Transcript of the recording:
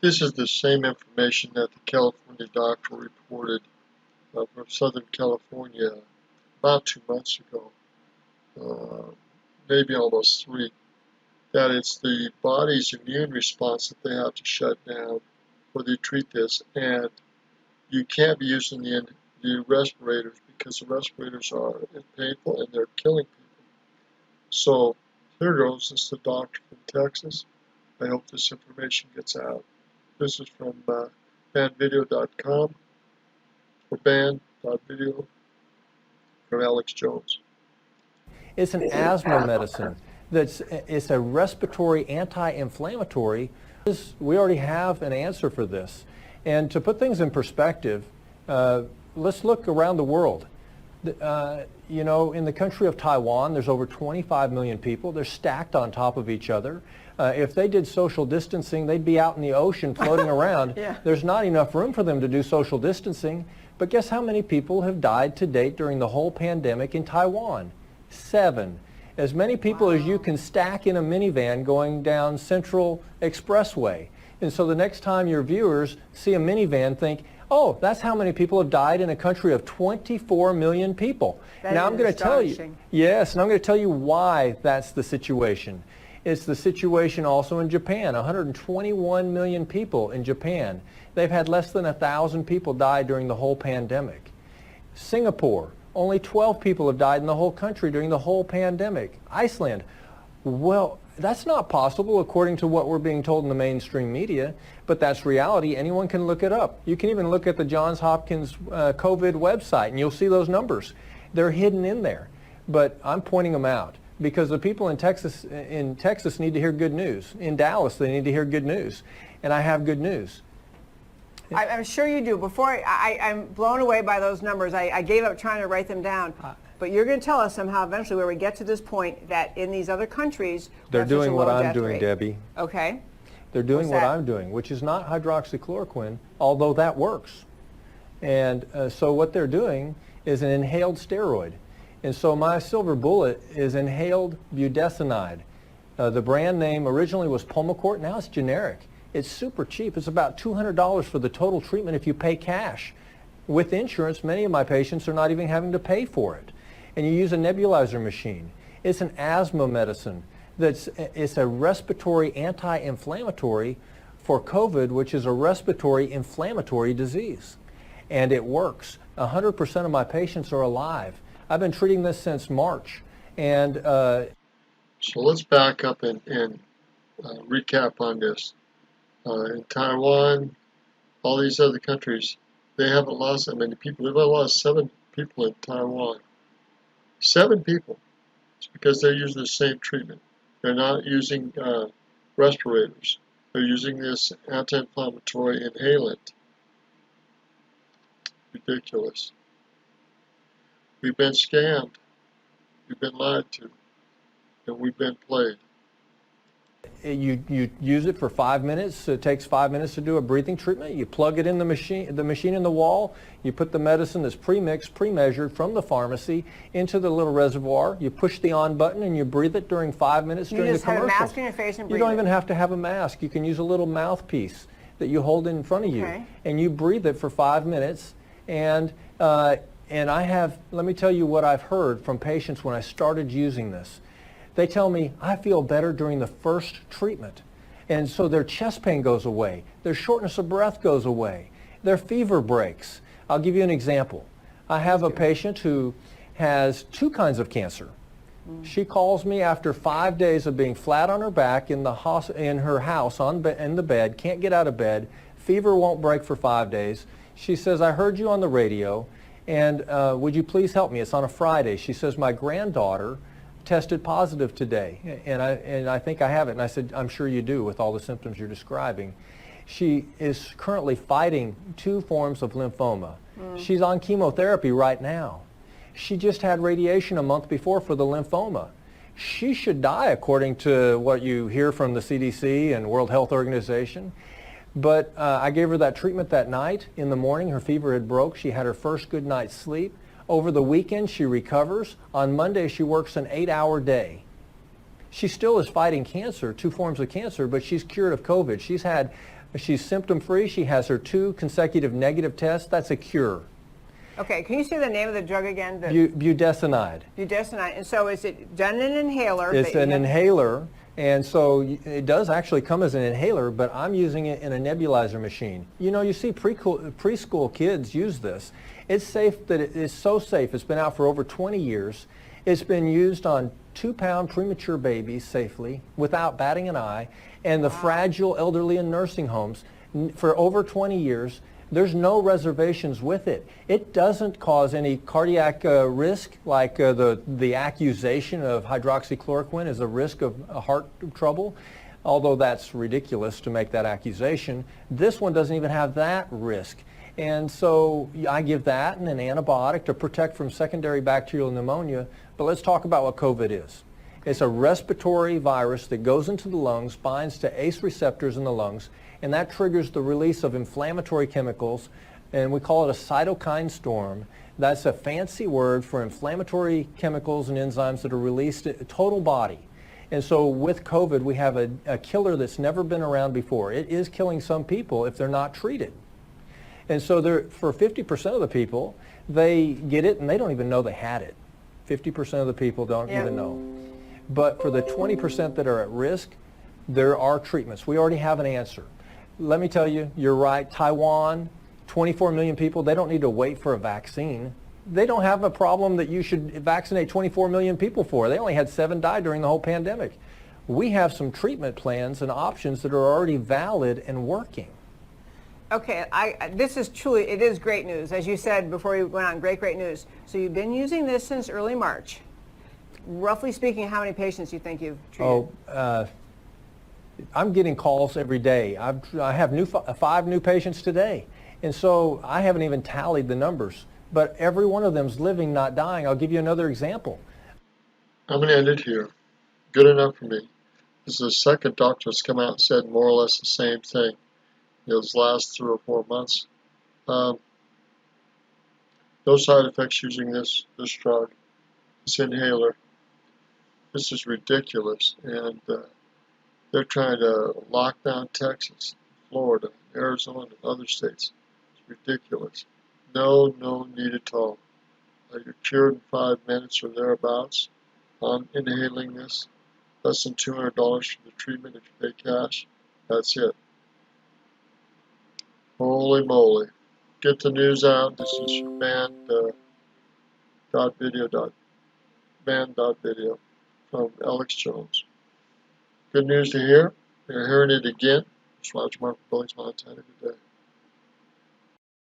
This is the same information that the California doctor reported from Southern California about 2 months ago, maybe almost 3, that it's the body's immune response that they have to shut down before they treat this, and you can't be using the respirators because the respirators are painful and they're killing people. So here goes. This is the doctor from Texas. I hope this information gets out. This is from bandvideo.com or band.video from Alex Jones. It's an asthma medicine. It's a respiratory anti-inflammatory. We already have an answer for this. And to put things in perspective, let's look around the world. You know, in the country of Taiwan, there's over 25 million people. They're stacked on top of each other. If they did social distancing, they'd be out in the ocean floating around. Yeah. There's not enough room for them to do social distancing. But guess how many people have died to date during the whole pandemic in Taiwan? 7. As many people as you can stack in a minivan going down Central Expressway. And so the next time your viewers see a minivan, think, oh, that's how many people have died in a country of 24 million people. Now I'm going to tell you, yes, and I'm going to tell you why that's the situation. It's the situation also in Japan, 121 million people in Japan. They've had less than 1,000 people die during the whole pandemic. Singapore, only 12 people have died in the whole country during the whole pandemic. Iceland, well, that's not possible according to what we're being told in the mainstream media, but that's reality. Anyone can look it up. You can even look at the Johns Hopkins COVID website and you'll see those numbers. They're hidden in there, but I'm pointing them out because the people in Texas need to hear good news. In Dallas, they need to hear good news, and I have good news. I'm sure you do. I'm blown away by those numbers. I gave up trying to write them down. But you're going to tell us somehow eventually where we get to this point that in these other countries they're doing what I'm doing, Debbie. Okay. They're doing what I'm doing, which is not hydroxychloroquine, although that works. And so what they're doing is an inhaled steroid. And so my silver bullet is inhaled budesonide. The brand name originally was Pulmicort. Now it's generic. It's super cheap. It's about $200 for the total treatment if you pay cash. With insurance, many of my patients are not even having to pay for it. And you use a nebulizer machine. It's an asthma medicine. It's a respiratory anti-inflammatory for COVID, which is a respiratory inflammatory disease. And it works. 100% of my patients are alive. I've been treating this since March. And so let's back up and recap on this. In Taiwan, all these other countries, they haven't lost that many people. They've lost 7 people in Taiwan. 7 people. It's because they're using the same treatment. They're not using respirators. They're using this anti-inflammatory inhalant. Ridiculous. We've been scammed. We've been lied to. And we've been played. You use it for 5 minutes. It takes 5 minutes to do a breathing treatment. You plug it in the machine in the wall. You put the medicine that's pre-mixed, pre-measured from the pharmacy into the little reservoir. You push the on button and you breathe it during 5 minutes during the commercial. You just have a mask on your face and breathe it. You don't even have to have a mask. You can use a little mouthpiece that you hold in front of you. And you breathe it for 5 minutes. And I have, let me tell you what I've heard from patients when I started using this. They tell me, I feel better during the first treatment. And so their chest pain goes away. Their shortness of breath goes away. Their fever breaks. I'll give you an example. I have a patient who has 2 kinds of cancer. She calls me after 5 days of being flat on her back in her house in the bed, can't get out of bed, fever won't break for 5 days. She says, I heard you on the radio, and would you please help me? It's on a Friday. She says, my granddaughter tested positive today, and I think I have it. And I said, I'm sure you do with all the symptoms you're describing. She is currently fighting 2 forms of lymphoma. She's on chemotherapy right now. She just had radiation a month before for the lymphoma. She should die according to what you hear from the CDC and World Health Organization. But I gave her that treatment that night. In the morning, her fever had broke. She had her first good night's sleep. Over the weekend, she recovers. On Monday, she works an 8-hour day. She still is fighting cancer, 2 forms of cancer, but she's cured of COVID. She's had She's symptom-free. She has her 2 consecutive negative tests. That's a cure. Okay, can you say the name of the drug again? Budesonide. Budesonide. And so is it done in an inhaler? It's an inhaler, and so it does actually come as an inhaler, but I'm using it in a nebulizer machine. You know, you see preschool kids use this. It's safe. That it is so safe. It's been out for over 20 years. It's been used on 2-pound premature babies safely without batting an eye, and the fragile elderly in nursing homes for over 20 years. There's no reservations with it. It doesn't cause any cardiac risk, like the accusation of hydroxychloroquine is a risk of heart trouble, although that's ridiculous to make that accusation. This one doesn't even have that risk. And so I give that and an antibiotic to protect from secondary bacterial pneumonia. But let's talk about what COVID is. It's a respiratory virus that goes into the lungs, binds to ACE receptors in the lungs, and that triggers the release of inflammatory chemicals, and we call it a cytokine storm. That's a fancy word for inflammatory chemicals and enzymes that are released in the total body. And so with COVID, we have a killer that's never been around before. It is killing some people if they're not treated. And so for 50% of the people, they get it and they don't even know they had it. 50% of the people don't even know. But for the 20% that are at risk, there are treatments. We already have an answer. Let me tell you, you're right. Taiwan, 24 million people, they don't need to wait for a vaccine. They don't have a problem that you should vaccinate 24 million people for. They only had 7 die during the whole pandemic. We have some treatment plans and options that are already valid and working. Okay, this is truly, it is great news. As you said before we went on, great news. So you've been using this since early March. Roughly speaking, how many patients do you think you've treated? I'm getting calls every day. I have 5 new patients today. And so I haven't even tallied the numbers. But every one of them's living, not dying. I'll give you another example. I'm going to end it here. Good enough for me. This is the second doctor that's come out and said more or less the same thing in those last 3 or 4 months. No side effects using this drug, this inhaler. This is ridiculous. And they're trying to lock down Texas, Florida, Arizona, and other states. It's ridiculous. No need at all. You're cured in 5 minutes or thereabouts on inhaling this. Less than $200 for the treatment if you pay cash. That's it. Holy moly. Get the news out. This is your band.video from Alex Jones. Good news to hear. You're hearing it again. It's Roger Mark from Billings, Montana. Good day.